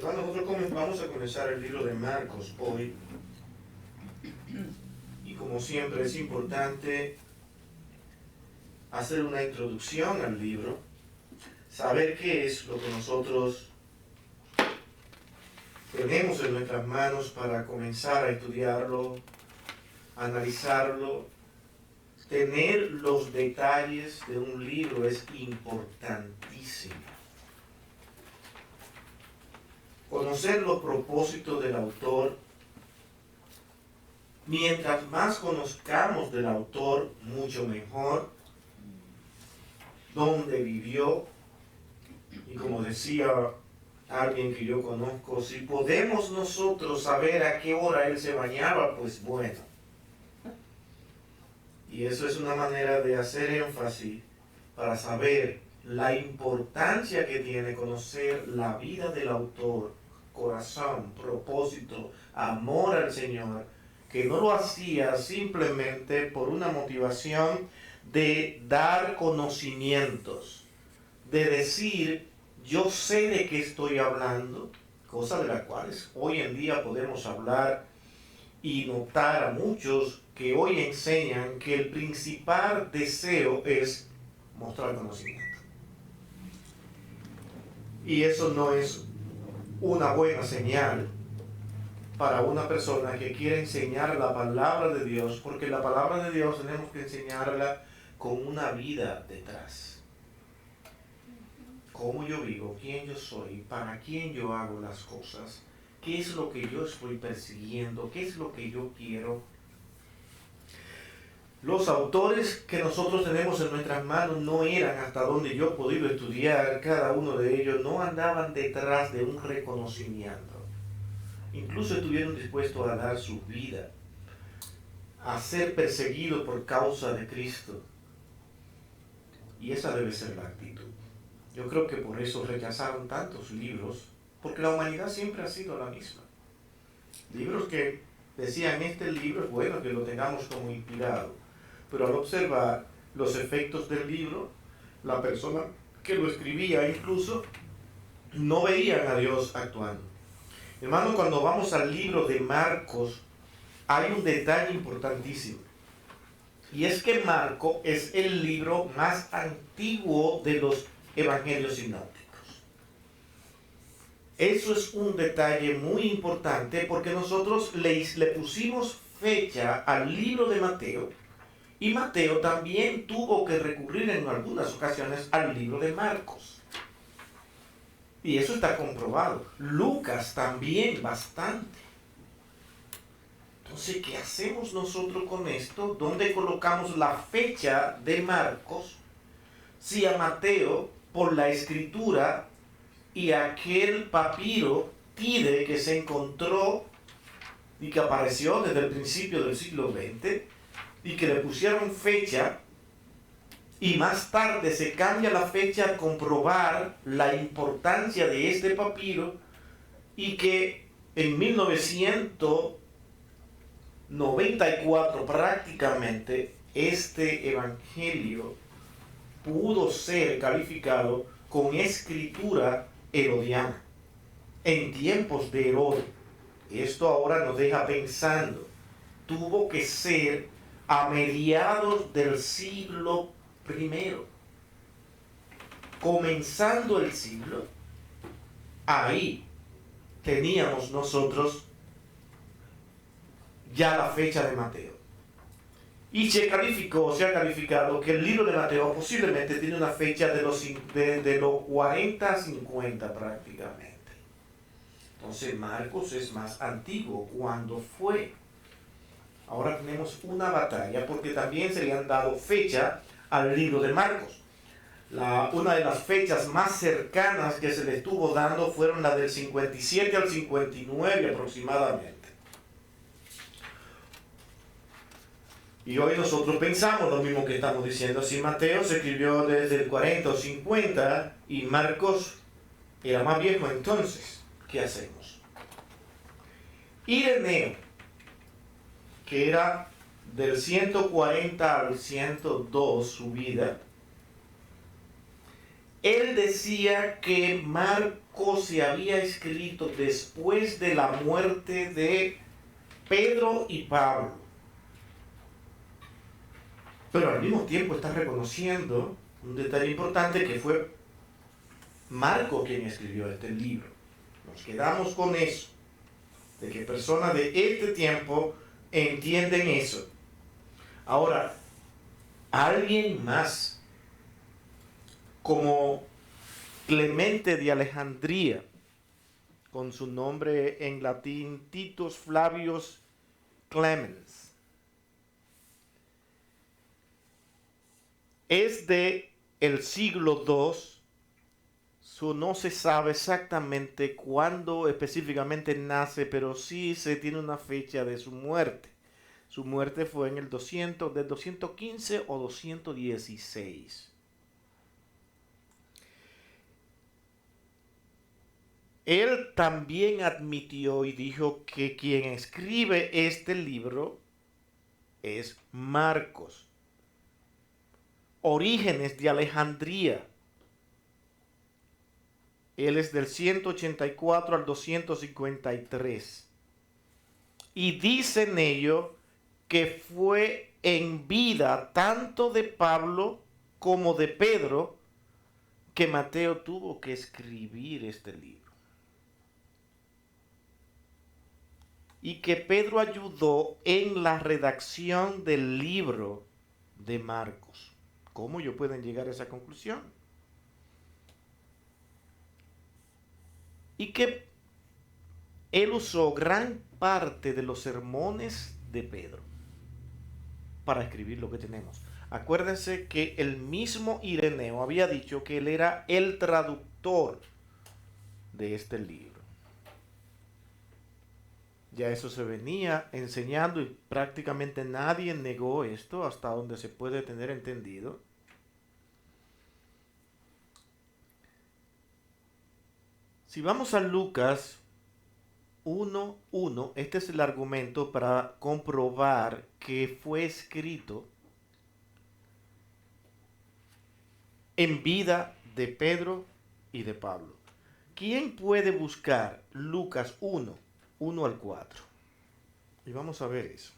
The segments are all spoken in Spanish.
Hermano, nosotros vamos a comenzar el libro de Marcos hoy. Y como siempre es importante hacer una introducción al libro, saber qué es lo que nosotros tenemos en nuestras manos para comenzar a estudiarlo, analizarlo. Tener los detalles de un libro es importantísimo. Conocer los propósitos del autor. Mientras más conozcamos del autor, mucho mejor. Dónde vivió. Y como decía alguien que yo conozco, si podemos nosotros saber a qué hora él se bañaba, pues bueno. Y eso es una manera de hacer énfasis para saber la importancia que tiene conocer la vida del autor, corazón, propósito, amor al Señor, que no lo hacía simplemente por una motivación de dar conocimientos, de decir, yo sé de qué estoy hablando, cosas de las cuales hoy en día podemos hablar y notar a muchos que hoy enseñan que el principal deseo es mostrar conocimiento. Y eso no es una buena señal para una persona que quiere enseñar la palabra de Dios, porque la palabra de Dios tenemos que enseñarla con una vida detrás. Cómo yo vivo, quién yo soy, para quién yo hago las cosas, qué es lo que yo estoy persiguiendo, qué es lo que yo quiero. Los autores que nosotros tenemos en nuestras manos no eran, hasta donde yo he podido estudiar, cada uno de ellos no andaban detrás de un reconocimiento. Incluso estuvieron dispuestos a dar su vida, a ser perseguidos por causa de Cristo. Y esa debe ser la actitud. Yo creo que por eso rechazaron tantos libros, porque la humanidad siempre ha sido la misma. Libros que decían, este libro es bueno que lo tengamos como inspirado, pero al observar los efectos del libro, la persona que lo escribía incluso no veían a Dios actuando. Hermano, cuando vamos al libro de Marcos, hay un detalle importantísimo. Y es que Marcos es el libro más antiguo de los evangelios sinópticos. Eso es un detalle muy importante porque nosotros le pusimos fecha al libro de Mateo, y Mateo también tuvo que recurrir en algunas ocasiones al libro de Marcos. Y eso está comprobado. Lucas también bastante. Entonces, ¿qué hacemos nosotros con esto? ¿Dónde colocamos la fecha de Marcos? Si a Mateo, por la escritura y aquel papiro Tide que se encontró y que apareció desde el principio del siglo XX y que le pusieron fecha, y más tarde se cambia la fecha al comprobar la importancia de este papiro, y que en 1994 prácticamente este evangelio pudo ser calificado con escritura herodiana en tiempos de Herodes. Esto ahora nos deja pensando, tuvo que ser a mediados del siglo I, comenzando el siglo, ahí teníamos nosotros ya la fecha de Mateo. Y se ha calificado que el libro de Mateo posiblemente tiene una fecha de los 40 a 50 prácticamente. Entonces Marcos es más antiguo. ¿Cuándo fue? Ahora tenemos una batalla porque también se le han dado fecha al libro de Marcos. Una de las fechas más cercanas que se le estuvo dando fueron las del 57 al 59 aproximadamente. Y hoy nosotros pensamos lo mismo que estamos diciendo. Si Mateo se escribió desde el 40 o 50 y Marcos era más viejo, entonces, ¿qué hacemos? Ireneo, que era del 140 al 102 su vida, Él decía que Marcos se había escrito después de la muerte de Pedro y Pablo. Pero al mismo tiempo está reconociendo un detalle importante, que fue Marco quien escribió este libro. Nos quedamos con eso, de que personas de este tiempo entienden eso. Ahora, alguien más, como Clemente de Alejandría, con su nombre en latín Titus Flavius Clemens, es de el siglo II. No se sabe exactamente cuándo específicamente nace, pero sí se tiene una fecha de su muerte. Su muerte fue en el 215 o 216. Él también admitió y dijo que quien escribe este libro es Marcos. Orígenes de Alejandría. Él es del 184 al 253. Y dicen ellos que fue en vida tanto de Pablo como de Pedro que Mateo tuvo que escribir este libro. Y que Pedro ayudó en la redacción del libro de Marcos. ¿Cómo ellos pueden llegar a esa conclusión? Y que él usó gran parte de los sermones de Pedro para escribir lo que tenemos. Acuérdense que el mismo Ireneo había dicho que él era el traductor de este libro. Ya eso se venía enseñando y prácticamente nadie negó esto hasta donde se puede tener entendido. Si vamos a Lucas 1:1, este es el argumento para comprobar que fue escrito en vida de Pedro y de Pablo. ¿Quién puede buscar Lucas 1:1 al 4? Y vamos a ver eso.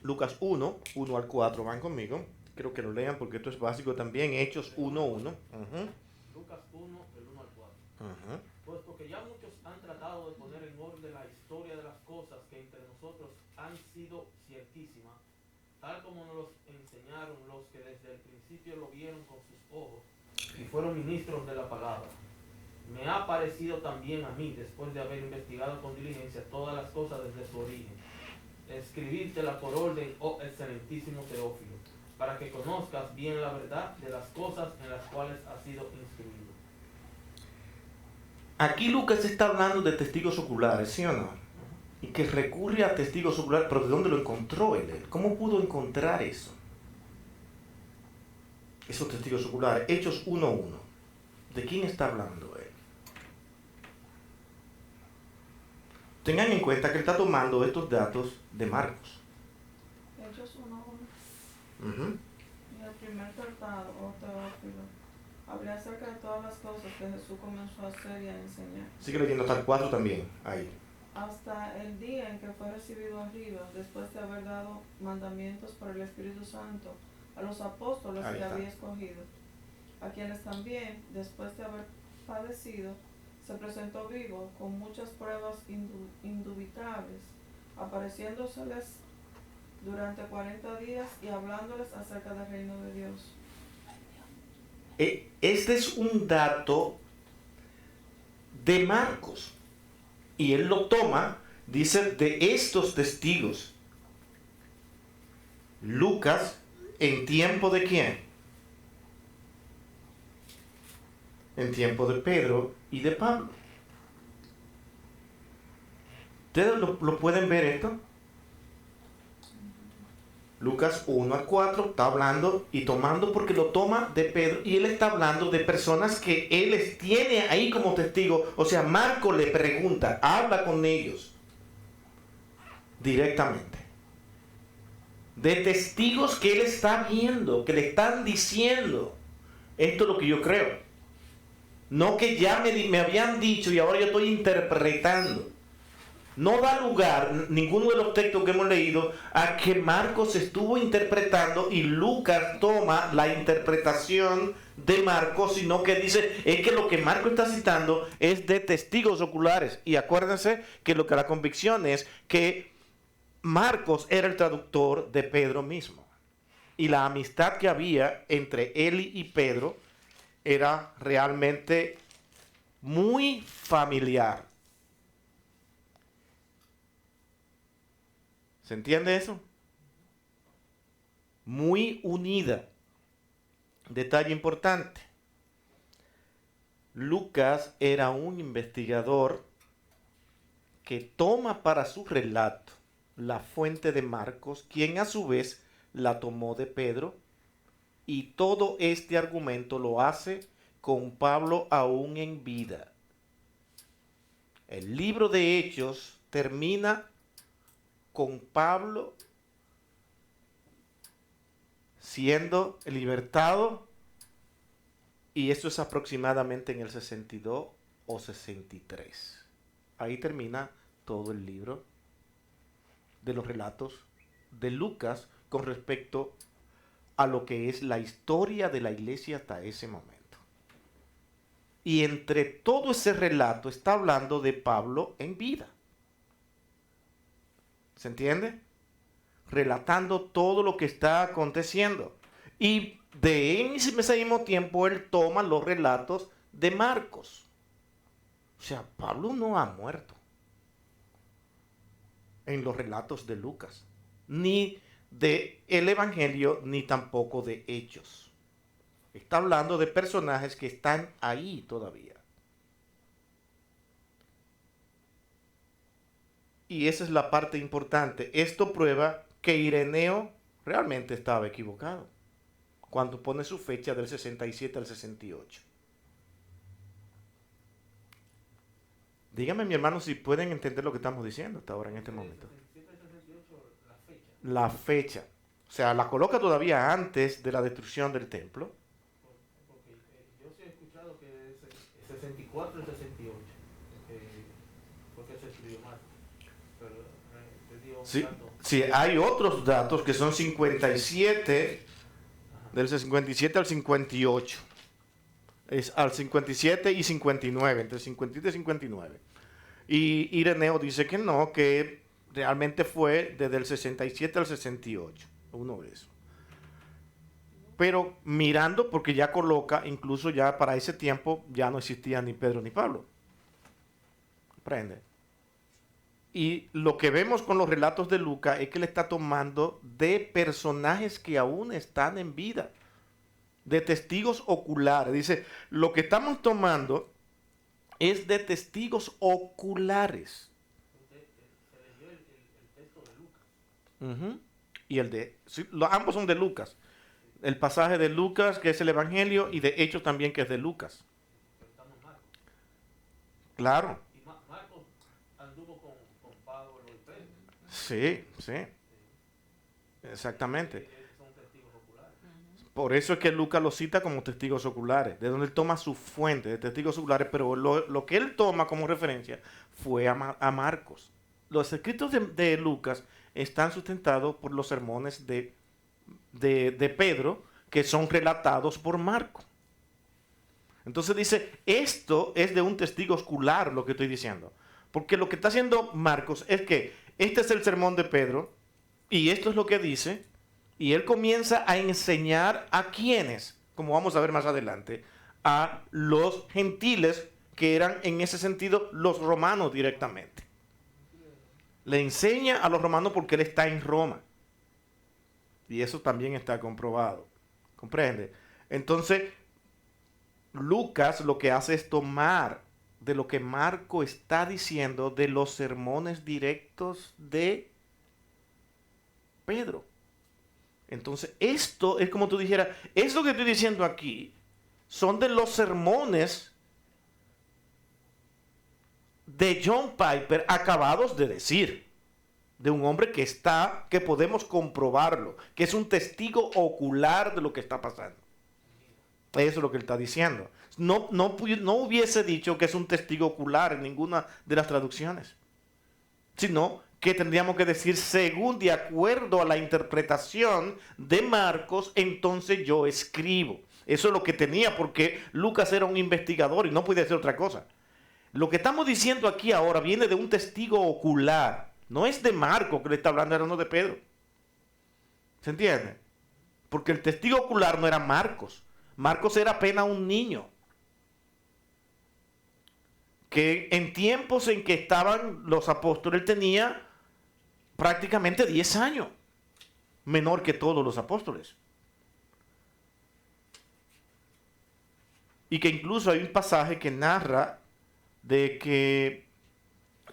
Lucas 1:1 al 4, van conmigo. Creo que lo lean porque esto es básico también. Hechos 1:1. Lucas 1, del 1 al 4. Puesto que ya muchos han tratado de poner en orden la historia de las cosas que entre nosotros han sido ciertísimas, tal como nos los enseñaron los que desde el principio lo vieron con sus ojos y fueron ministros de la palabra. Me ha parecido también a mí, después de haber investigado con diligencia todas las cosas desde su origen, escribírtela por orden, oh excelentísimo Teófilo, para que conozcas bien la verdad de las cosas en las cuales has sido instruido. Aquí Lucas está hablando de testigos oculares, ¿sí o no? Y que recurre a testigos oculares, pero ¿de dónde lo encontró él? ¿Cómo pudo encontrar eso? Esos testigos oculares. Hechos 1:1. ¿De quién está hablando él? Tengan en cuenta que él está tomando estos datos de Marcos. Hechos 1:1. Y el primer tratado, oh Teófilo, hablé acerca de todas las cosas que Jesús comenzó a hacer y a enseñar. Sigue leyendo hasta el 4 también, ahí. Hasta el día en que fue recibido arriba, después de haber dado mandamientos por el Espíritu Santo a los apóstoles que había escogido, a quienes también, después de haber padecido, se presentó vivo con muchas pruebas indubitables, apareciéndoseles durante 40 días y hablándoles acerca del reino de Dios. Este es un dato de Marcos. Y él lo toma, dice, de estos testigos. Lucas, ¿en tiempo de quién? En tiempo de Pedro y de Pablo. ¿Ustedes lo pueden ver esto? Lucas 1:4 está hablando y tomando porque lo toma de Pedro, y él está hablando de personas que él tiene ahí como testigo. O sea, Marco le pregunta, habla con ellos. directamente. De testigos que él está viendo, que le están diciendo, esto es lo que yo creo. No que ya me habían dicho y ahora yo estoy interpretando. No da lugar ninguno de los textos que hemos leído a que Marcos estuvo interpretando y Lucas toma la interpretación de Marcos, sino que dice, es que lo que Marcos está citando es de testigos oculares. Y acuérdense que lo que la convicción es que Marcos era el traductor de Pedro mismo. Y la amistad que había entre él y Pedro era realmente muy familiar. ¿Se entiende eso? Muy unida. Detalle importante. Lucas era un investigador que toma para su relato la fuente de Marcos, quien a su vez la tomó de Pedro, y todo este argumento lo hace con Pablo aún en vida. El libro de Hechos termina con Pablo siendo libertado, y esto es aproximadamente en el 62 o 63. Ahí termina todo el libro de los relatos de Lucas con respecto a lo que es la historia de la iglesia hasta ese momento. Y entre todo ese relato está hablando de Pablo en vida. ¿Se entiende? Relatando todo lo que está aconteciendo. Y de ese mismo tiempo él toma los relatos de Marcos. O sea, Pablo no ha muerto en los relatos de Lucas, ni de el Evangelio, ni tampoco de Hechos. Está hablando de personajes que están ahí todavía. Y esa es la parte importante. Esto prueba que Ireneo realmente estaba equivocado cuando pone su fecha del 67 al 68. Dígame, mi hermano, si pueden entender lo que estamos diciendo hasta ahora en este momento. La fecha. O sea, la coloca todavía antes de la destrucción del templo. Porque yo sí he escuchado que es 64 y 68. Porque se escribió mal. Pero te dio un dato. Sí, hay otros datos que son 57, del 57 al 58. Es al 57 y 59, entre 57 y 59. Y Ireneo dice que no, que realmente fue desde el 67 al 68, uno de esos. Pero mirando, porque ya coloca, incluso ya para ese tiempo ya no existían ni Pedro ni Pablo. ¿Comprende? Y lo que vemos con los relatos de Lucas es que él está tomando de personajes que aún están en vida, de testigos oculares. Dice, lo que estamos tomando es de testigos oculares. Se leyó el texto de Lucas. Uh-huh. Y el de, sí, ambos son de Lucas. El pasaje de Lucas, que es el Evangelio, y de Hechos también, que es de Lucas. Pero estamos en Marcos. Claro. Y Marcos anduvo con Pablo y Pedro. Sí, sí. Exactamente. Son testigos oculares. Por eso es que Lucas lo cita como testigos oculares, de donde él toma su fuente de testigos oculares, pero lo que él toma como referencia fue a Marcos. Los escritos de Lucas están sustentados por los sermones de Pedro, que son relatados por Marcos. Entonces dice, esto es de un testigo ocular lo que estoy diciendo. Porque lo que está haciendo Marcos es que este es el sermón de Pedro, y esto es lo que dice, y él comienza a enseñar a quienes, como vamos a ver más adelante, a los gentiles que eran en ese sentido los romanos directamente. Le enseña a los romanos porque él está en Roma. Y eso también está comprobado. ¿Comprende? Entonces, Lucas lo que hace es tomar de lo que Marco está diciendo de los sermones directos de Pedro. Entonces, esto es como tú dijeras, esto que estoy diciendo aquí son de los sermones de John Piper acabados de decir. de un hombre que podemos comprobarlo, que es un testigo ocular de lo que está pasando. Eso es lo que él está diciendo. No hubiese dicho que es un testigo ocular en ninguna de las traducciones, sino que tendríamos que decir según, de acuerdo a la interpretación de Marcos, entonces yo escribo. Eso es lo que tenía, porque Lucas era un investigador y no podía hacer otra cosa. Lo que estamos diciendo aquí ahora viene de un testigo ocular. No es de Marcos que le está hablando, era no de Pedro. ¿Se entiende? Porque el testigo ocular no era Marcos. Marcos era apenas un niño. Que en tiempos en que estaban los apóstoles, él tenía prácticamente 10 años. Menor que todos los apóstoles. Y que incluso hay un pasaje que narra de que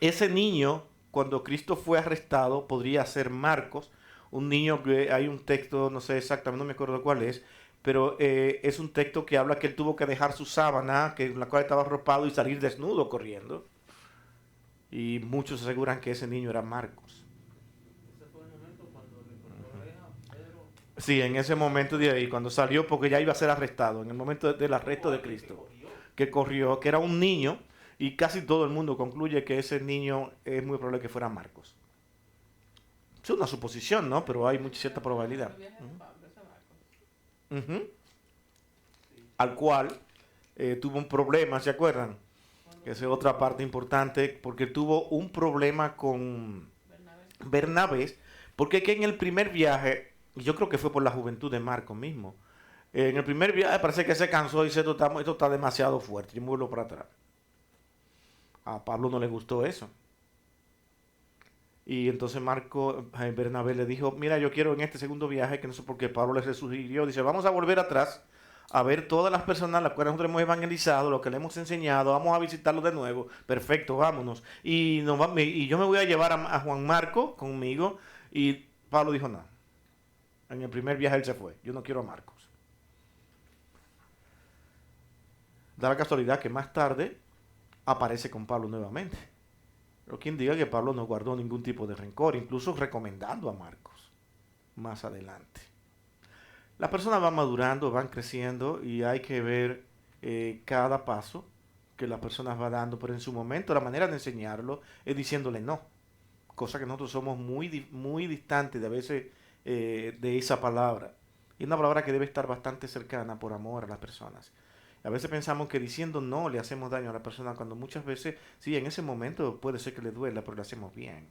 ese niño, cuando Cristo fue arrestado, podría ser Marcos, un niño que hay un texto, no sé exactamente, no me acuerdo cuál es, pero es un texto que habla que él tuvo que dejar su sábana, en la cual estaba arropado, y salir desnudo corriendo. Y muchos aseguran que ese niño era Marcos. Ese fue el momento cuando le cortó la oreja a Pedro. Sí, en ese momento de ahí, cuando salió, porque ya iba a ser arrestado, en el momento del arresto de Cristo, que corrió, que era un niño. Y casi todo el mundo concluye que ese niño es muy probable que fuera Marcos. Es una suposición, ¿no? Pero hay mucha cierta probabilidad. Al cual tuvo un problema, ¿se acuerdan? Esa es otra parte importante, porque tuvo un problema con Bernabé, porque que en el primer viaje, yo creo que fue por la juventud de Marcos mismo, en el primer viaje parece que se cansó y dice, esto está demasiado fuerte, yo me vuelvo para atrás. A Pablo no le gustó eso. Y entonces Bernabé le dijo, mira, yo quiero en este segundo viaje, que no sé por qué Pablo le sugirió, dice, vamos a volver atrás a ver todas las personas las cuales nosotros hemos evangelizado, lo que le hemos enseñado, vamos a visitarlo de nuevo, perfecto, vámonos. Y yo me voy a llevar a Juan Marco conmigo. Y Pablo dijo, no, en el primer viaje él se fue, yo no quiero a Marcos. Da la casualidad que más tarde aparece con Pablo nuevamente. Pero quien diga que Pablo no guardó ningún tipo de rencor, incluso recomendando a Marcos más adelante. Las personas van madurando, van creciendo, y hay que ver cada paso que las personas van dando, pero en su momento la manera de enseñarlo es diciéndole no, cosa que nosotros somos muy distantes de a veces de esa palabra. Y es una palabra que debe estar bastante cercana por amor a las personas. A veces pensamos que diciendo no le hacemos daño a la persona, cuando muchas veces, sí, en ese momento puede ser que le duela, pero le hacemos bien.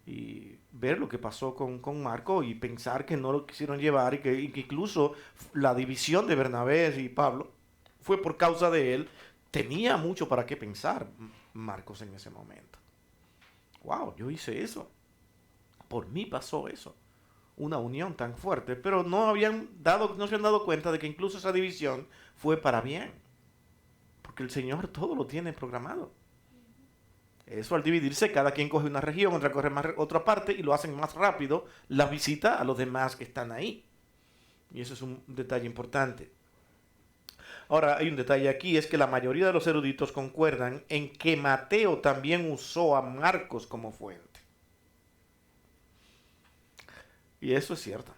Y ver lo que pasó con Marco y pensar que no lo quisieron llevar, y que incluso la división de Bernabé y Pablo fue por causa de él. Tenía mucho para qué pensar Marcos en ese momento. Wow, yo hice eso. Por mí pasó eso. Una unión tan fuerte, pero no se habían dado cuenta de que incluso esa división fue para bien, porque el Señor todo lo tiene programado. Eso, al dividirse, cada quien coge una región, otra coge otra parte, y lo hacen más rápido la visita a los demás que están ahí. Y eso es un detalle importante. Ahora, hay un detalle aquí, es que la mayoría de los eruditos concuerdan en que Mateo también usó a Marcos como fuente. Y eso es cierto.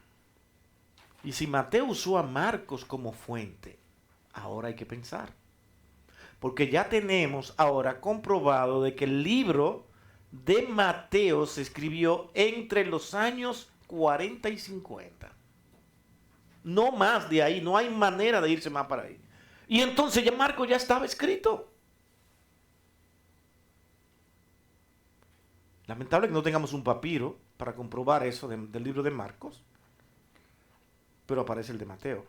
Y si Mateo usó a Marcos como fuente, ahora hay que pensar. Porque ya tenemos ahora comprobado de que el libro de Mateo se escribió entre los años 40 y 50. No más de ahí, no hay manera de irse más para ahí. Y entonces ya Marcos ya estaba escrito. Lamentable que no tengamos un papiro para comprobar eso del libro de Marcos, pero aparece el de Mateo.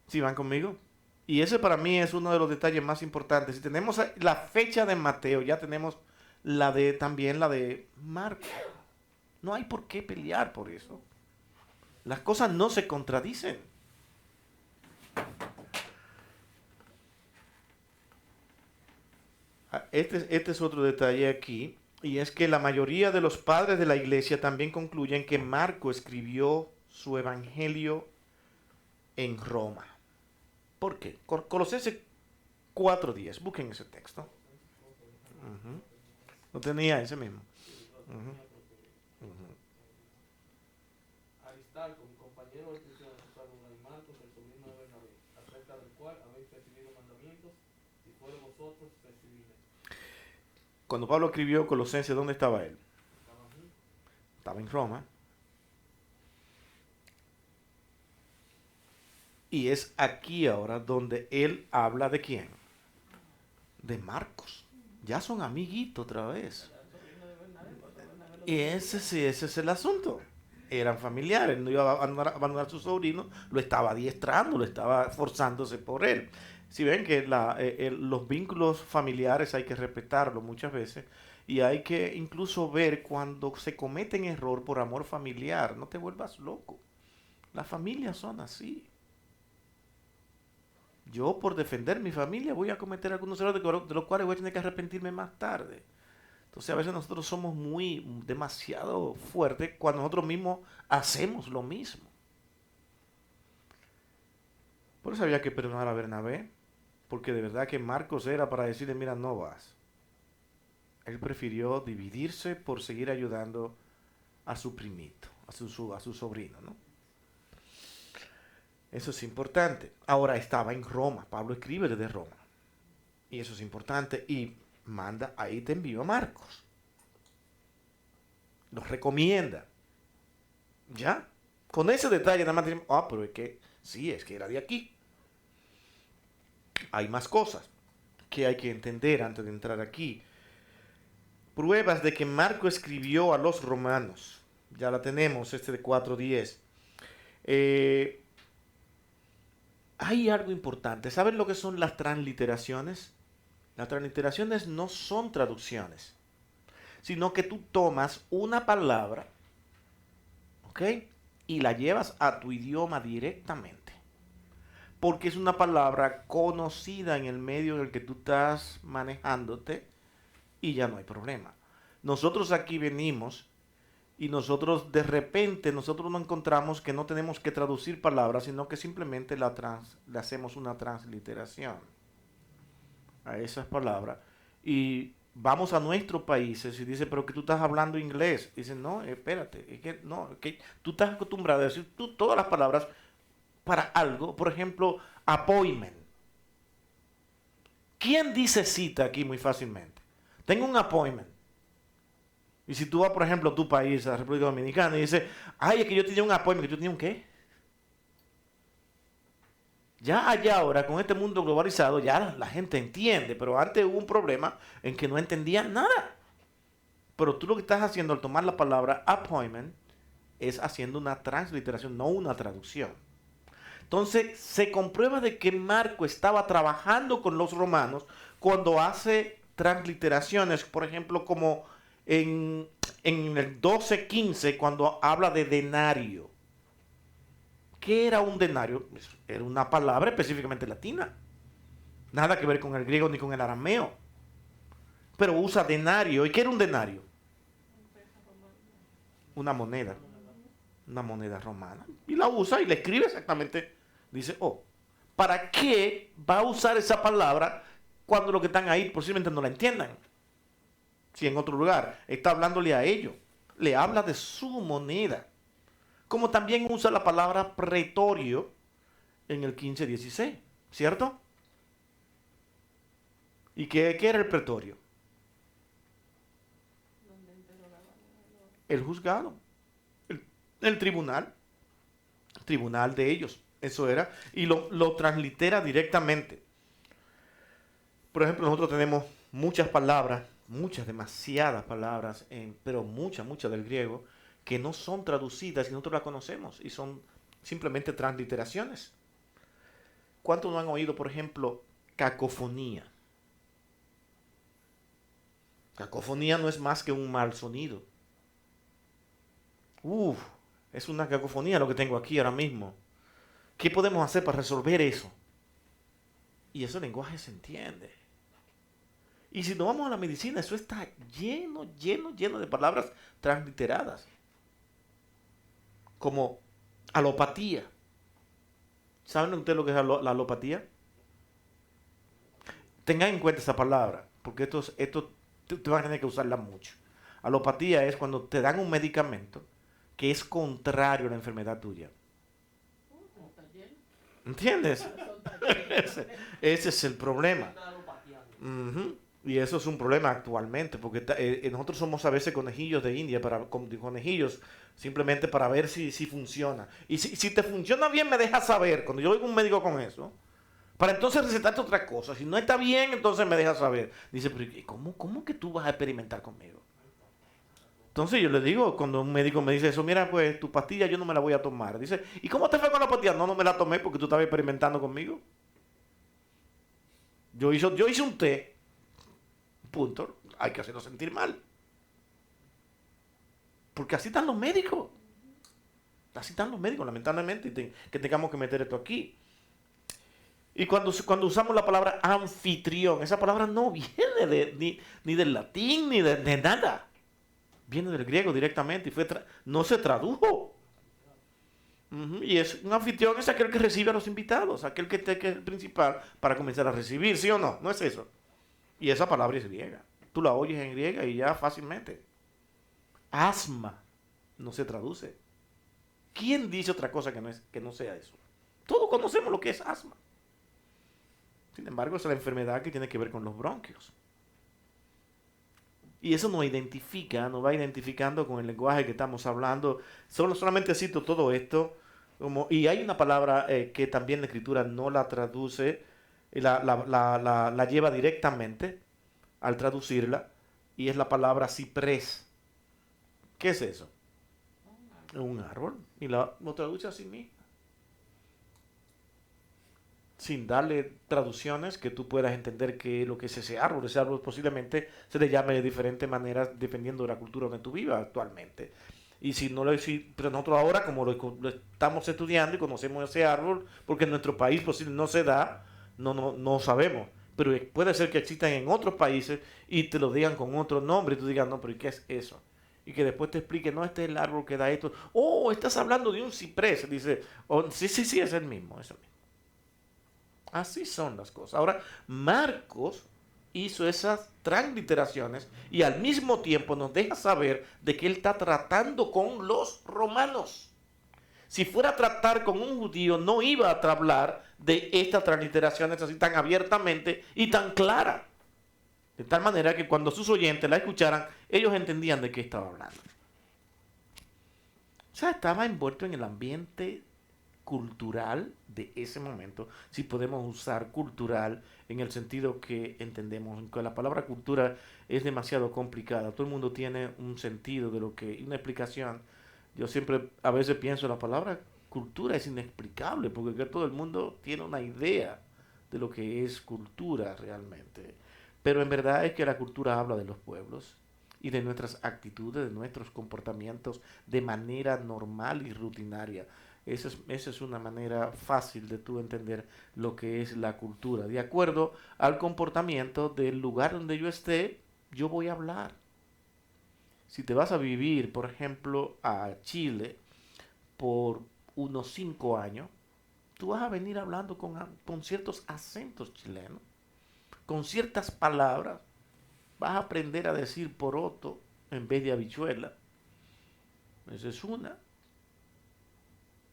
¿Sí van conmigo? Y ese para mí es uno de los detalles más importantes. Si tenemos la fecha de Mateo, ya tenemos también la de Marcos. No hay por qué pelear por eso. Las cosas no se contradicen. Este es otro detalle aquí, y es que la mayoría de los padres de la iglesia también concluyen que Marcos escribió su evangelio en Roma. ¿Por qué? Colosenses 4:10, busquen ese texto. Lo tenía ese mismo. Sí, lo tenía proscrito. Aristarco, mi compañero de prisión, y Marcos, el sobrino de Bernabé, acerca del cual habéis recibido mandamientos, y fuere vosotros recibidme. Cuando Pablo escribió Colosenses, ¿dónde estaba él? Estaba en Roma. Y es aquí ahora donde él habla de quién. De Marcos. Ya son amiguitos otra vez. Y ese es el asunto. Eran familiares, no iba a abandonar a su sobrino, lo estaba adiestrando, lo estaba forzándose por él. Si ven que los vínculos familiares hay que respetarlos muchas veces y hay que incluso ver cuando se cometen error por amor familiar. No te vuelvas loco. Las familias son así. Yo por defender mi familia voy a cometer algunos errores de los cuales voy a tener que arrepentirme más tarde. Entonces a veces nosotros somos demasiado fuertes cuando nosotros mismos hacemos lo mismo. Por eso había que perdonar a Bernabé, porque de verdad que Marcos era para decirle, mira, no vas. Él prefirió dividirse por seguir ayudando a su primito, a su sobrino, ¿no? Eso es importante. Ahora estaba en Roma. Pablo escribe desde Roma. Y eso es importante. Y manda, ahí te envío a Marcos. Los recomienda. ¿Ya? Con ese detalle nada más decimos, pero es que, sí, es que era de aquí. Hay más cosas que hay que entender antes de entrar aquí. Pruebas de que Marco escribió a los romanos. Ya la tenemos, de 4:10. Hay algo importante. ¿Saben lo que son las transliteraciones? Las transliteraciones no son traducciones, sino que tú tomas una palabra, ¿ok? Y la llevas a tu idioma directamente. Porque es una palabra conocida en el medio en el que tú estás manejándote y ya no hay problema. Nosotros aquí venimos y nosotros de repente nos encontramos que no tenemos que traducir palabras, sino que simplemente le hacemos una transliteración a esas palabras. Y vamos a nuestros países y dice, pero que tú estás hablando inglés. Dicen, no, espérate, es que tú estás acostumbrado a decir todas las palabras para algo. Por ejemplo, appointment. ¿Quién dice cita aquí muy fácilmente? Tengo un appointment. Y si tú vas, por ejemplo, a tu país, a la República Dominicana, y dices, ay, es que yo tenía un appointment, que yo tenía un qué. Ya allá ahora, con este mundo globalizado, ya la gente entiende, pero antes hubo un problema en que no entendían nada. Pero tú lo que estás haciendo al tomar la palabra appointment es haciendo una transliteración, no una traducción. Entonces, se comprueba de que Marco estaba trabajando con los romanos cuando hace transliteraciones, por ejemplo, como en el 12:15, cuando habla de denario. ¿Qué era un denario? Era una palabra específicamente latina. Nada que ver con el griego ni con el arameo. Pero usa denario. ¿Y qué era un denario? Una moneda. Una moneda romana. Y la usa y la escribe exactamente. Dice, ¿para qué va a usar esa palabra cuando los que están ahí posiblemente no la entiendan? Si en otro lugar está hablándole a ellos, le habla de su moneda. Como también usa la palabra pretorio en el 15:16, ¿cierto? ¿Y qué era el pretorio? El juzgado, el tribunal de ellos, eso era, y lo translitera directamente. Por ejemplo, nosotros tenemos muchas palabras, demasiadas palabras, pero muchas del griego, que no son traducidas y nosotros las conocemos y son simplemente transliteraciones. ¿Cuántos no han oído, por ejemplo, cacofonía? Cacofonía no es más que un mal sonido. Es una cacofonía lo que tengo aquí ahora mismo. ¿Qué podemos hacer para resolver eso? Y ese lenguaje se entiende. Y si nos vamos a la medicina, eso está lleno de palabras transliteradas. Como alopatía. ¿Saben ustedes lo que es la alopatía? Tengan en cuenta esa palabra, porque esto Tú vas a tener que usarla mucho. Alopatía es cuando te dan un medicamento que es contrario a la enfermedad tuya. ¿Entiendes? Ese es el problema. Y eso es un problema actualmente, porque nosotros somos a veces conejillos de India, conejillos simplemente para ver si funciona. Y si te funciona bien, me dejas saber. Cuando yo oigo a un médico con eso, para entonces recetarte otra cosa. Si no está bien, entonces me dejas saber. Dice, pero ¿cómo que tú vas a experimentar conmigo? Entonces yo le digo, cuando un médico me dice eso, mira, pues tu pastilla yo no me la voy a tomar. Dice, ¿y cómo te fue con la pastilla? No me la tomé porque tú estabas experimentando conmigo. Yo hice un té. Punto. Hay que hacerlo sentir mal. Porque así están los médicos. Así están los médicos, lamentablemente, que tengamos que meter esto aquí. Y cuando usamos la palabra anfitrión, esa palabra no viene ni del latín ni de nada. Viene del griego directamente y no se tradujo. Y un anfitrión es aquel que recibe a los invitados, aquel que es el principal para comenzar a recibir, ¿sí o no? No es eso. Y esa palabra es griega. Tú la oyes en griega y ya fácilmente. Asma no se traduce. ¿Quién dice otra cosa que no sea eso? Todos conocemos lo que es asma. Sin embargo, es la enfermedad que tiene que ver con los bronquios. Y eso nos va identificando con el lenguaje que estamos hablando. Solamente cito todo esto. Y hay una palabra que también la Escritura no la traduce, la lleva directamente al traducirla, y es la palabra ciprés. ¿Qué es eso? Un árbol. Y lo traduce así mismo. Sin darle traducciones que tú puedas entender qué es lo que es ese árbol. Ese árbol posiblemente se le llame de diferentes maneras dependiendo de la cultura donde tú vivas actualmente. Y pero nosotros ahora, como lo estamos estudiando y conocemos ese árbol, porque en nuestro país no se da, no sabemos. Pero puede ser que existan en otros países y te lo digan con otro nombre y tú digas, no, pero ¿y qué es eso? Y que después te explique, no, este es el árbol que da esto. Oh, estás hablando de un ciprés. Dice, oh, sí, es el mismo, es el mismo. Así son las cosas. Ahora, Marcos hizo esas transliteraciones y al mismo tiempo nos deja saber de que él está tratando con los romanos. Si fuera a tratar con un judío, no iba a hablar de estas transliteraciones así tan abiertamente y tan clara. De tal manera que cuando sus oyentes la escucharan, ellos entendían de qué estaba hablando. O sea, estaba envuelto en el ambiente cultural de ese momento, si podemos usar cultural en el sentido que entendemos, que la palabra cultura es demasiado complicada. Todo el mundo tiene un sentido de lo que, una explicación. Yo siempre a veces pienso la palabra cultura es inexplicable porque todo el mundo tiene una idea de lo que es cultura realmente. Pero en verdad es que la cultura habla de los pueblos y de nuestras actitudes, de nuestros comportamientos de manera normal y rutinaria. Esa es una manera fácil de tú entender lo que es la cultura. De acuerdo al comportamiento del lugar donde yo esté, yo voy a hablar. Si te vas a vivir, por ejemplo, a Chile por unos 5 años, tú vas a venir hablando con ciertos acentos chilenos, con ciertas palabras. Vas a aprender a decir poroto en vez de habichuela. Esa es una.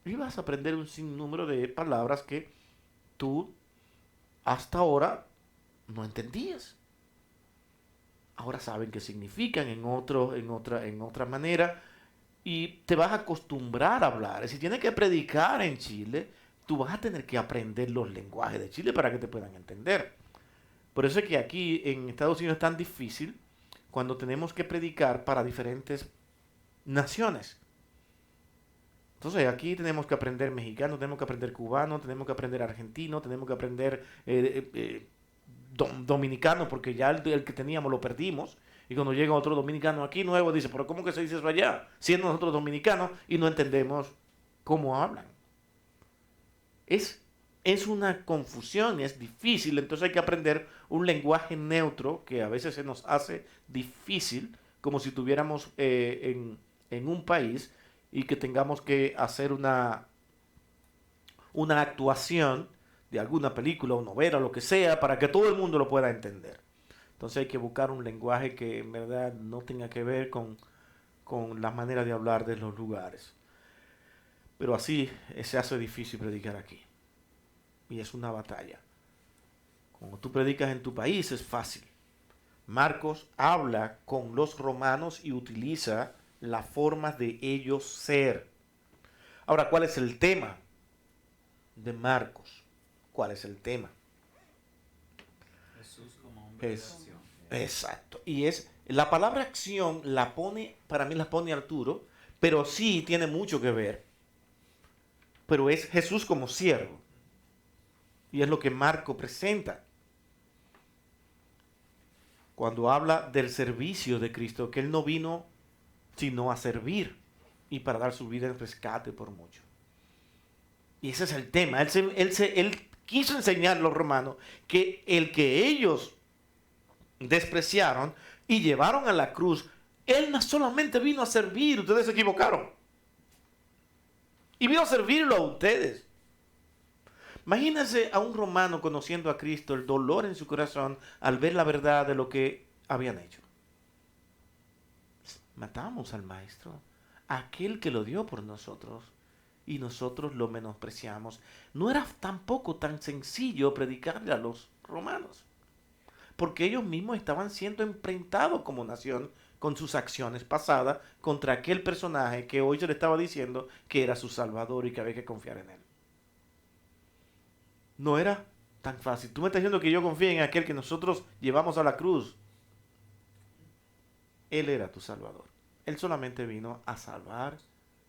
Y vas a aprender un sinnúmero de palabras que tú hasta ahora no entendías. Ahora saben qué significan en otra manera y te vas a acostumbrar a hablar. Si tienes que predicar en Chile, tú vas a tener que aprender los lenguajes de Chile para que te puedan entender. Por eso es que aquí en Estados Unidos es tan difícil cuando tenemos que predicar para diferentes naciones. Entonces aquí tenemos que aprender mexicano, tenemos que aprender cubano, tenemos que aprender argentino, tenemos que aprender dominicano, porque ya el que teníamos lo perdimos. Y cuando llega otro dominicano aquí nuevo, dice, pero ¿cómo que se dice eso allá? Siendo nosotros dominicanos y no entendemos cómo hablan. Es una confusión, es difícil, entonces hay que aprender un lenguaje neutro que a veces se nos hace difícil, como si estuviéramos en un país y que tengamos que hacer una actuación de alguna película o novela o lo que sea para que todo el mundo lo pueda entender. Entonces hay que buscar un lenguaje que en verdad no tenga que ver con la manera de hablar de los lugares. Pero así se hace difícil predicar aquí. Y es una batalla. Cuando tú predicas en tu país es fácil. Marcos habla con los romanos y utiliza la forma de ellos ser. Ahora, ¿cuál es el tema de Marcos? ¿Cuál es el tema? Jesús como hombre de acción. Exacto. Y es la palabra acción la pone, para mí la pone Arturo, pero sí tiene mucho que ver. Pero es Jesús como siervo. Y es lo que Marco presenta cuando habla del servicio de Cristo, que Él no vino sino a servir y para dar su vida en rescate por mucho. Y ese es el tema. Él quiso enseñar a los romanos que el que ellos despreciaron y llevaron a la cruz, Él no solamente vino a servir, ustedes se equivocaron. Y vino a servirlo a ustedes. Imagínense a un romano conociendo a Cristo, el dolor en su corazón al ver la verdad de lo que habían hecho. Matamos al maestro, aquel que lo dio por nosotros, y nosotros lo menospreciamos. No era tampoco tan sencillo predicarle a los romanos, porque ellos mismos estaban siendo enfrentados como nación con sus acciones pasadas contra aquel personaje que hoy se le estaba diciendo que era su salvador y que había que confiar en él. No era tan fácil. Tú me estás diciendo que yo confíe en aquel que nosotros llevamos a la cruz. Él era tu salvador. Él solamente vino a salvar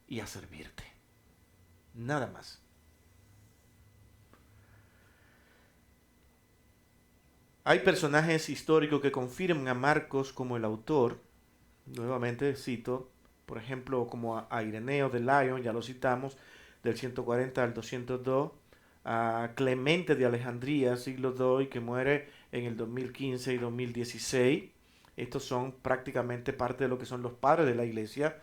y a servirte. Nada más. Hay personajes históricos que confirman a Marcos como el autor. Nuevamente cito, por ejemplo, como a Ireneo de Lyon, ya lo citamos, del 140 al 202. A Clemente de Alejandría, siglo II, que muere en el 2015 y 2016. Estos son prácticamente parte de lo que son los padres de la iglesia.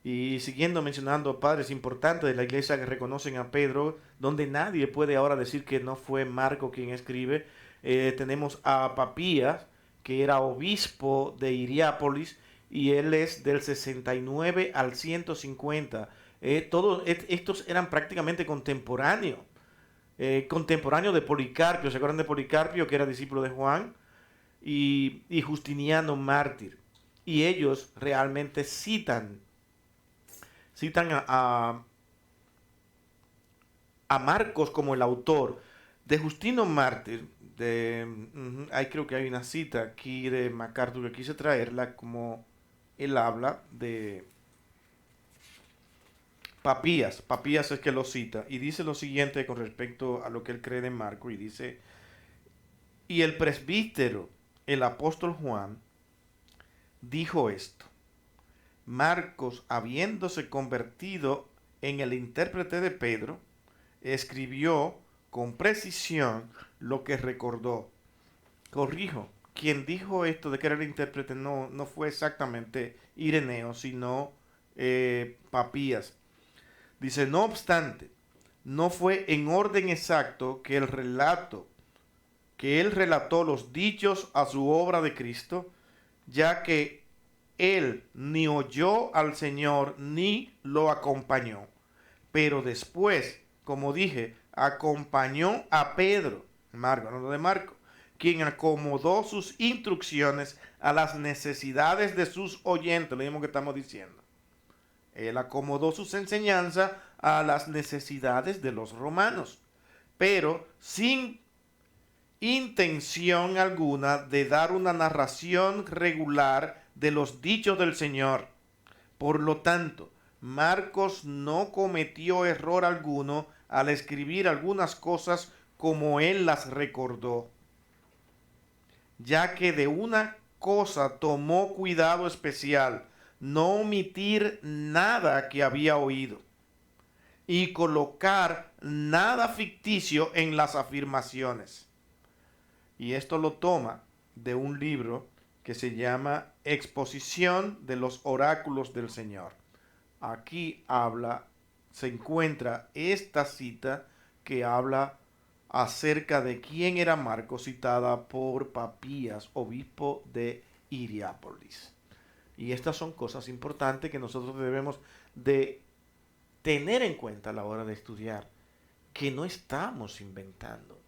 Y siguiendo mencionando padres importantes de la iglesia que reconocen a Pedro, donde nadie puede ahora decir que no fue Marco quien escribe. Tenemos a Papías, que era obispo de Hierápolis, y él es del 69 al 150. Todos estos eran prácticamente contemporáneos. Contemporáneos de Policarpio. ¿Se acuerdan de Policarpio, que era discípulo de Juan? Y Justiniano mártir. Y ellos realmente citan a Marcos como el autor. De Justino mártir, creo que hay una cita aquí de MacArthur que quise traerla, como él habla de Papías. Papías es que lo cita y dice lo siguiente con respecto a lo que él cree de Marco, y dice: y el presbítero, el apóstol Juan, dijo esto: Marcos, habiéndose convertido en el intérprete de Pedro, escribió con precisión lo que recordó. Corrijo, quien dijo esto de que era el intérprete no fue exactamente Ireneo, sino Papías. Dice: no obstante, no fue en orden exacto que él relató los dichos a su obra de Cristo, ya que él ni oyó al Señor ni lo acompañó. Pero después, como dije, acompañó a Pedro, hablando de Marco, quien acomodó sus instrucciones a las necesidades de sus oyentes, lo mismo que estamos diciendo. Él acomodó sus enseñanzas a las necesidades de los romanos, pero sin intención alguna de dar una narración regular de los dichos del Señor. Por lo tanto, Marcos no cometió error alguno al escribir algunas cosas como él las recordó, ya que de una cosa tomó cuidado especial: no omitir nada que había oído y colocar nada ficticio en las afirmaciones. Y esto lo toma de un libro que se llama Exposición de los Oráculos del Señor. Aquí se encuentra esta cita que habla acerca de quién era Marcos, citada por Papías, obispo de Hierápolis. Y estas son cosas importantes que nosotros debemos de tener en cuenta a la hora de estudiar, que no estamos inventando,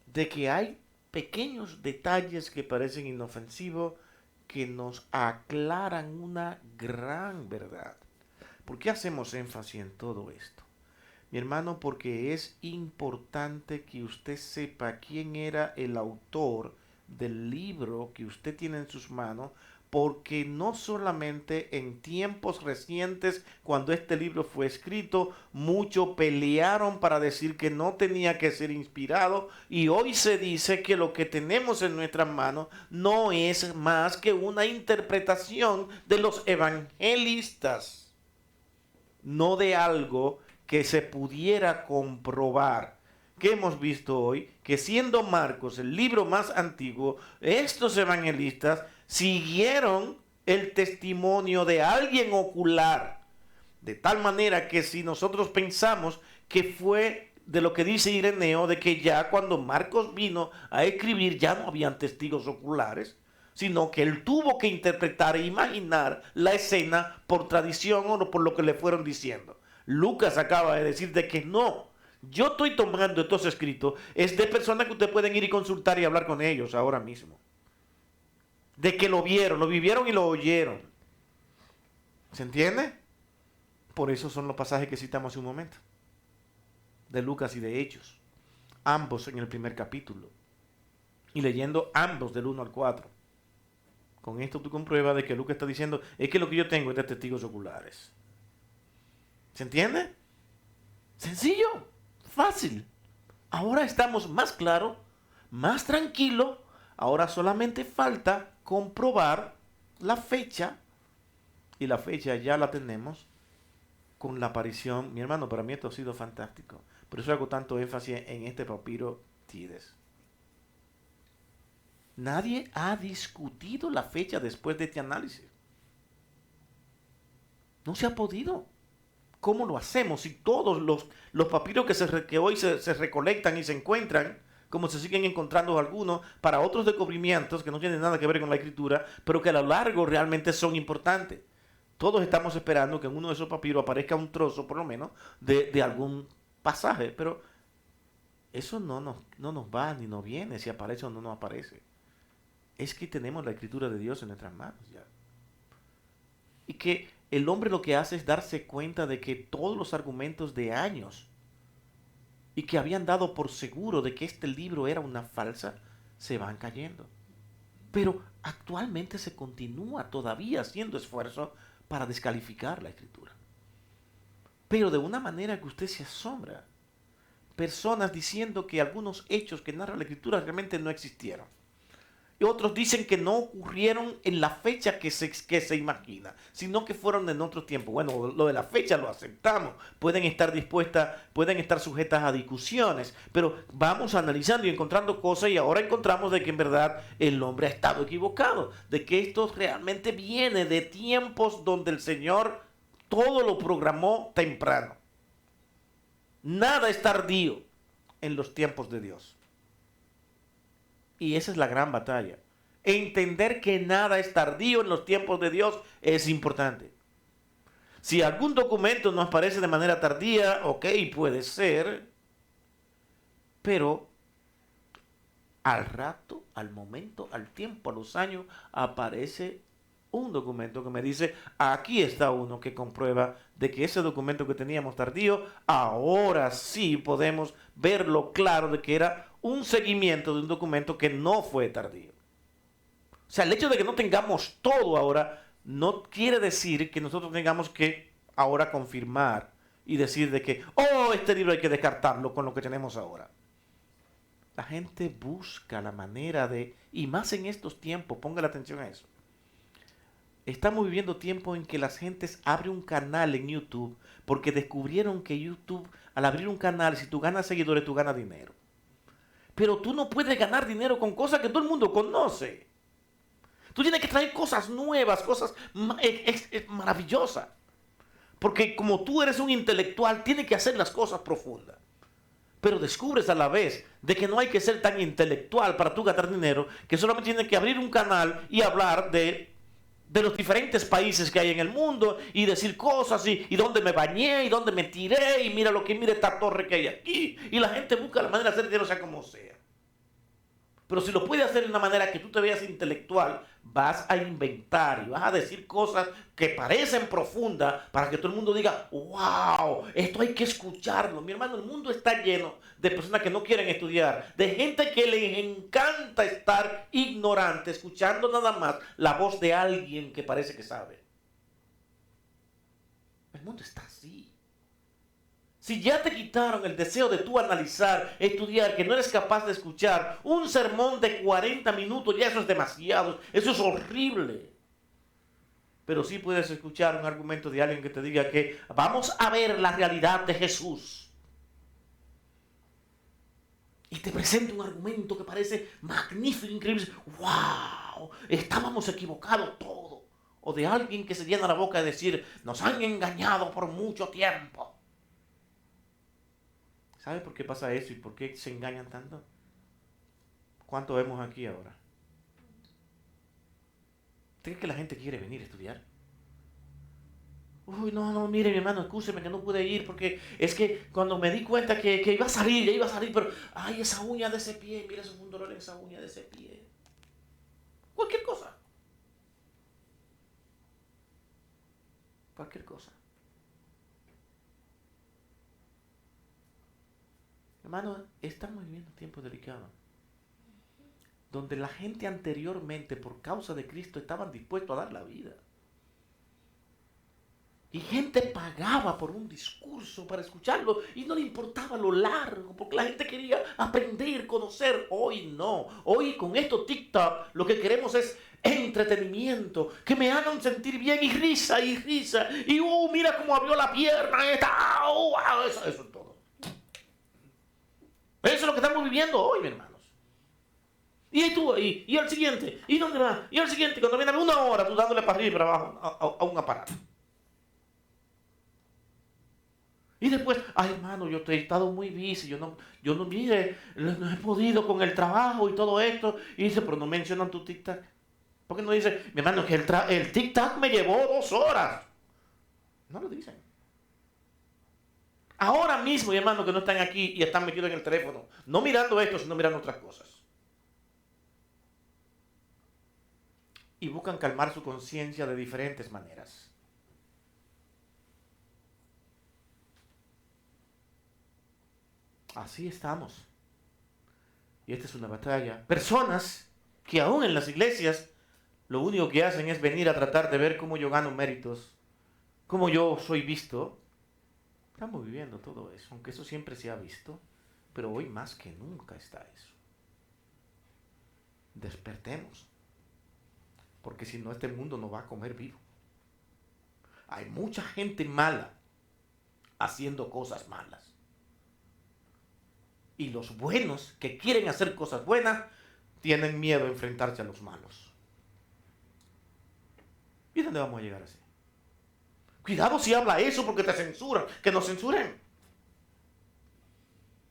de que hay pequeños detalles que parecen inofensivos, que nos aclaran una gran verdad. ¿Por qué hacemos énfasis en todo esto? Mi hermano, porque es importante que usted sepa quién era el autor del libro que usted tiene en sus manos, porque no solamente en tiempos recientes, cuando este libro fue escrito, muchos pelearon para decir que no tenía que ser inspirado, y hoy se dice que lo que tenemos en nuestras manos no es más que una interpretación de los evangelistas, no de algo que se pudiera comprobar. Que hemos visto hoy que, siendo Marcos el libro más antiguo, estos evangelistas siguieron el testimonio de alguien ocular, de tal manera que si nosotros pensamos que fue de lo que dice Ireneo, de que ya cuando Marcos vino a escribir ya no habían testigos oculares, sino que él tuvo que interpretar e imaginar la escena por tradición o por lo que le fueron diciendo. Lucas acaba de decir de que no, yo estoy tomando estos escritos, es de personas que ustedes pueden ir y consultar y hablar con ellos ahora mismo. De que lo vieron, lo vivieron y lo oyeron. ¿Se entiende? Por eso son los pasajes que citamos hace un momento. De Lucas y de Hechos. Ambos en el primer capítulo. Y leyendo ambos del 1 al 4. Con esto tú compruebas de que Lucas está diciendo, es que lo que yo tengo es de testigos oculares. ¿Se entiende? Sencillo, fácil. Ahora estamos más claros, más tranquilos. Ahora solamente falta comprobar la fecha. Y la fecha ya la tenemos con la aparición. Mi hermano, para mí esto ha sido fantástico. Por eso hago tanto énfasis en este papiro Tides. Nadie ha discutido la fecha después de este análisis. No se ha podido. ¿Cómo lo hacemos si todos los papiros que hoy se recolectan y se encuentran, como se siguen encontrando algunos, para otros descubrimientos que no tienen nada que ver con la escritura, pero que a lo largo realmente son importantes? Todos estamos esperando que en uno de esos papiros aparezca un trozo, por lo menos, de algún pasaje, pero eso no nos va ni nos viene si aparece o no nos aparece. Es que tenemos la escritura de Dios en nuestras manos ya. Y que el hombre lo que hace es darse cuenta de que todos los argumentos de años y que habían dado por seguro de que este libro era una falsa, se van cayendo. Pero actualmente se continúa todavía haciendo esfuerzo para descalificar la escritura. Pero de una manera que usted se asombra. Personas diciendo que algunos hechos que narra la escritura realmente no existieron. Y otros dicen que no ocurrieron en la fecha que se imagina, sino que fueron en otro tiempo. Bueno, lo de la fecha lo aceptamos. Pueden estar sujetas a discusiones, pero vamos analizando y encontrando cosas, y ahora encontramos de que en verdad el hombre ha estado equivocado, de que esto realmente viene de tiempos donde el Señor todo lo programó temprano. Nada es tardío en los tiempos de Dios. Y esa es la gran batalla. Entender que nada es tardío en los tiempos de Dios es importante. Si algún documento nos aparece de manera tardía, ok, puede ser. Pero al rato, al momento, al tiempo, a los años, aparece un documento que me dice, aquí está uno que comprueba de que ese documento que teníamos tardío, ahora sí podemos verlo claro de que era un seguimiento de un documento que no fue tardío. O sea, el hecho de que no tengamos todo ahora no quiere decir que nosotros tengamos que ahora confirmar y decir de que, este libro hay que descartarlo con lo que tenemos ahora. La gente busca la manera de, y más en estos tiempos, ponga la atención a eso. Estamos viviendo tiempos en que las gentes abren un canal en YouTube porque descubrieron que YouTube, al abrir un canal, si tú ganas seguidores, tú ganas dinero. Pero tú no puedes ganar dinero con cosas que todo el mundo conoce. Tú tienes que traer cosas nuevas, cosas maravillosas. Porque como tú eres un intelectual, tienes que hacer las cosas profundas. pero descubres a la vez de que no hay que ser tan intelectual para tú ganar dinero, que solamente tienes que abrir un canal y hablar de los diferentes países que hay en el mundo y decir cosas y dónde me bañé y dónde me tiré y mira esta torre que hay aquí. Y la gente busca la manera de hacer dinero sea como sea. Pero si lo puedes hacer de una manera que tú te veas intelectual, vas a inventar y vas a decir cosas que parecen profundas para que todo el mundo diga, wow, esto hay que escucharlo. Mi hermano, el mundo está lleno de personas que no quieren estudiar, de gente que les encanta estar ignorante, escuchando nada más la voz de alguien que parece que sabe. El mundo está así. Si ya te quitaron el deseo de tú analizar, estudiar, que no eres capaz de escuchar un sermón de 40 minutos, ya eso es demasiado, eso es horrible. Pero sí puedes escuchar un argumento de alguien que te diga que vamos a ver la realidad de Jesús. Y te presenta un argumento que parece magnífico, increíble. ¡Wow! Estábamos equivocados todos. O de alguien que se llena la boca de decir, nos han engañado por mucho tiempo. ¿Sabe por qué pasa eso y por qué se engañan tanto? ¿Cuánto vemos aquí ahora? ¿Usted cree que la gente quiere venir a estudiar? Uy, no, mire mi hermano, escúcheme que no pude ir porque es que cuando me di cuenta que iba a salir, pero ay, esa uña de ese pie, mira, eso fue un dolor en esa uña de ese pie. Cualquier cosa. Cualquier cosa. Hermano, estamos viviendo tiempos delicados, donde la gente anteriormente, por causa de Cristo, estaban dispuestos a dar la vida. Y gente pagaba por un discurso para escucharlo y no le importaba lo largo, porque la gente quería aprender, conocer. Hoy no. Hoy con esto TikTok lo que queremos es entretenimiento, que me hagan sentir bien y risa. Y mira cómo abrió la pierna esta. Eso es todo. Eso es lo que estamos viviendo hoy, mis hermanos. Y el siguiente, ¿y dónde va? Y el siguiente, cuando viene una hora, tú dándole para arriba y para abajo a un aparato. Y después, ay hermano, yo he estado muy busy, yo no he podido con el trabajo y todo esto. Y dice, pero no mencionan tu tic-tac. ¿Por qué no dice, mi hermano, que el tic-tac me llevó 2 horas? No lo dicen. Ahora mismo, mi hermano, que no están aquí y están metidos en el teléfono, no mirando esto, sino mirando otras cosas. Y buscan calmar su conciencia de diferentes maneras. Así estamos. Y esta es una batalla. Personas que aún en las iglesias lo único que hacen es venir a tratar de ver cómo yo gano méritos, cómo yo soy visto. Estamos viviendo todo eso, aunque eso siempre se ha visto, pero hoy más que nunca está eso. Despertemos, porque si no este mundo nos va a comer vivo. Hay mucha gente mala haciendo cosas malas. Y los buenos que quieren hacer cosas buenas tienen miedo a enfrentarse a los malos. ¿Y dónde vamos a llegar así? Cuidado si habla eso porque te censuran. Que nos censuren.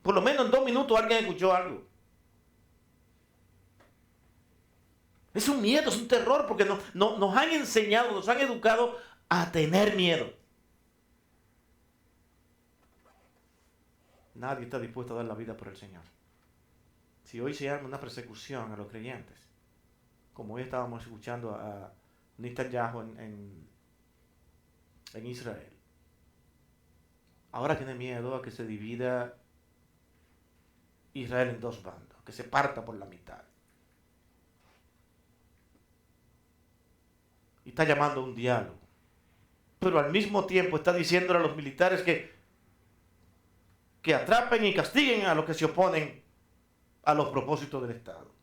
Por lo menos en 2 minutos alguien escuchó algo. Es un miedo, es un terror porque nos han enseñado, nos han educado a tener miedo. Nadie está dispuesto a dar la vida por el Señor. Si hoy se arma una persecución a los creyentes, como hoy estábamos escuchando a Netanyahu en Israel, ahora tiene miedo a que se divida Israel en 2 bandos, que se parta por la mitad. Y está llamando a un diálogo. Pero al mismo tiempo está diciéndole a los militares que atrapen y castiguen a los que se oponen a los propósitos del Estado.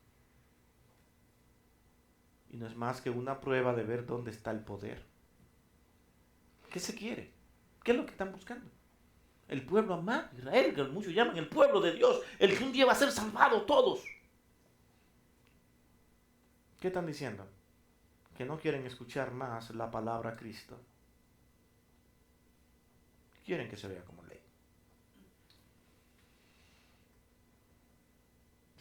Y no es más que una prueba de ver dónde está el poder. ¿Qué se quiere? ¿Qué es lo que están buscando? El pueblo amado, Israel, que muchos llaman el pueblo de Dios, el que un día va a ser salvado todos. ¿Qué están diciendo? Que no quieren escuchar más la palabra Cristo. Quieren que se vea como ley.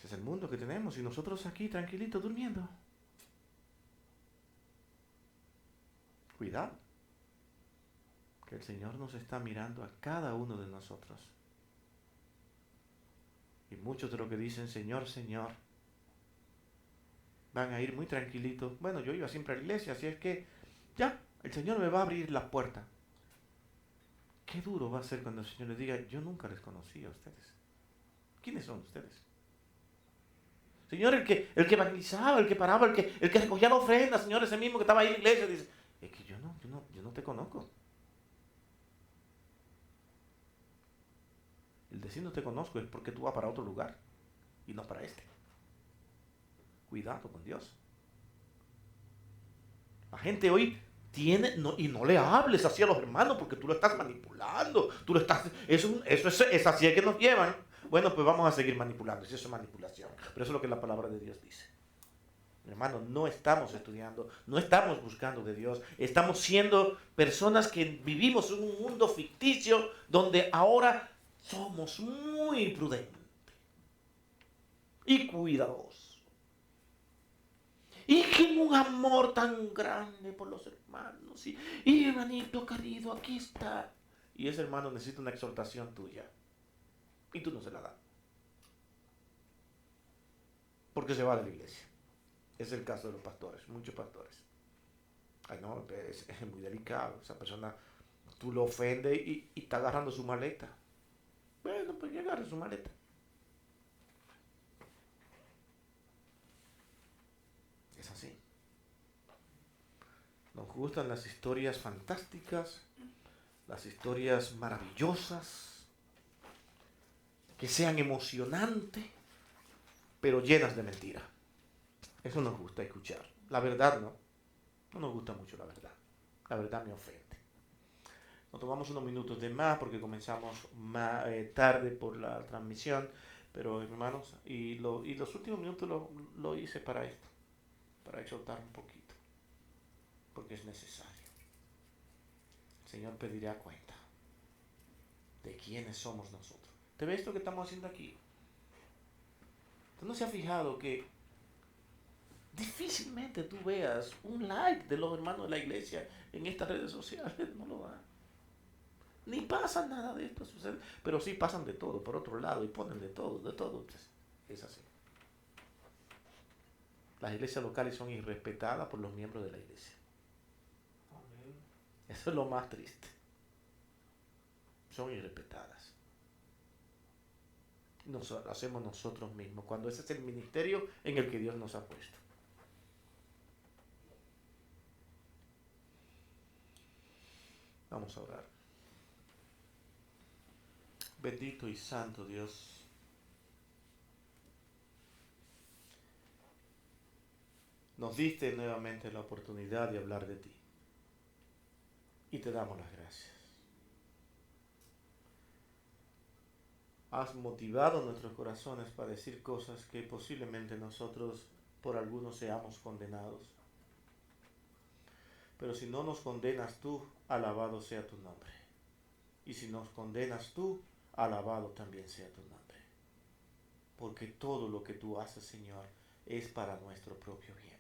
Ese es el mundo que tenemos y nosotros aquí tranquilitos durmiendo. Cuidado, que el Señor nos está mirando a cada uno de nosotros. Y muchos de los que dicen Señor, Señor, van a ir muy tranquilitos. Bueno, yo iba siempre a la iglesia, así es que ya, el Señor me va a abrir la puerta. Qué duro va a ser cuando el Señor les diga, yo nunca les conocí a ustedes. ¿Quiénes son ustedes? Señor, el que evangelizaba, el que paraba, el que recogía la ofrenda, Señor, ese mismo que estaba ahí en la iglesia, dice, es que yo no te conozco. El decir no te conozco es porque tú vas para otro lugar y no para este. Cuidado con Dios. La gente hoy tiene, y no le hables así a los hermanos porque tú lo estás manipulando. Tú lo estás, es así es que nos llevan. Bueno, pues vamos a seguir manipulando. Eso es manipulación. Pero eso es lo que la palabra de Dios dice. Hermano, no estamos estudiando, no estamos buscando de Dios. Estamos siendo personas que vivimos en un mundo ficticio donde ahora somos muy prudentes y cuidadosos. Y que un amor tan grande por los hermanos. Y hermanito querido, aquí está. Y ese hermano necesita una exhortación tuya. Y tú no se la das. Porque se va de la iglesia. Es el caso de los pastores, muchos pastores. Ay, no, es muy delicado. Esa persona, tú lo ofendes y está agarrando su maleta. Bueno, pues que agarre su maleta. Es así. Nos gustan las historias fantásticas, las historias maravillosas, que sean emocionantes, pero llenas de mentira. Eso nos gusta escuchar. La verdad no nos gusta mucho la verdad. La verdad me ofende. Nos tomamos unos minutos de más porque comenzamos tarde por la transmisión, pero hermanos, y los últimos minutos lo hice para esto, para exhortar un poquito, porque es necesario. El Señor pedirá cuenta de quiénes somos nosotros. ¿Te ves esto que estamos haciendo aquí? ¿Tú no se ha fijado que difícilmente tú veas un like de los hermanos de la iglesia en estas redes sociales? No lo dan. Ni pasa nada de esto, sucede, pero sí pasan de todo, por otro lado, y ponen de todo. Entonces, es así. Las iglesias locales son irrespetadas por los miembros de la iglesia. Eso es lo más triste. Son irrespetadas. Nos hacemos nosotros mismos, cuando ese es el ministerio en el que Dios nos ha puesto. Vamos a orar. Bendito y santo Dios, nos diste nuevamente la oportunidad de hablar de ti y te damos las gracias. Has motivado nuestros corazones para decir cosas que posiblemente nosotros por algunos seamos condenados. Pero si no nos condenas tú, alabado sea tu nombre. Y si nos condenas tú, alabado también sea tu nombre. Porque todo lo que tú haces, Señor, es para nuestro propio bien.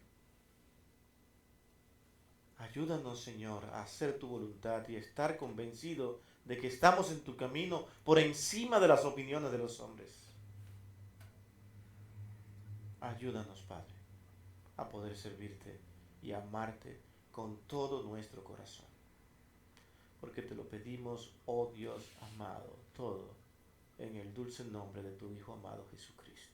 Ayúdanos, Señor, a hacer tu voluntad y estar convencido de que estamos en tu camino por encima de las opiniones de los hombres. Ayúdanos, Padre, a poder servirte y amarte con todo nuestro corazón. Porque te lo pedimos, oh Dios amado, todo en el dulce nombre de tu Hijo amado Jesucristo.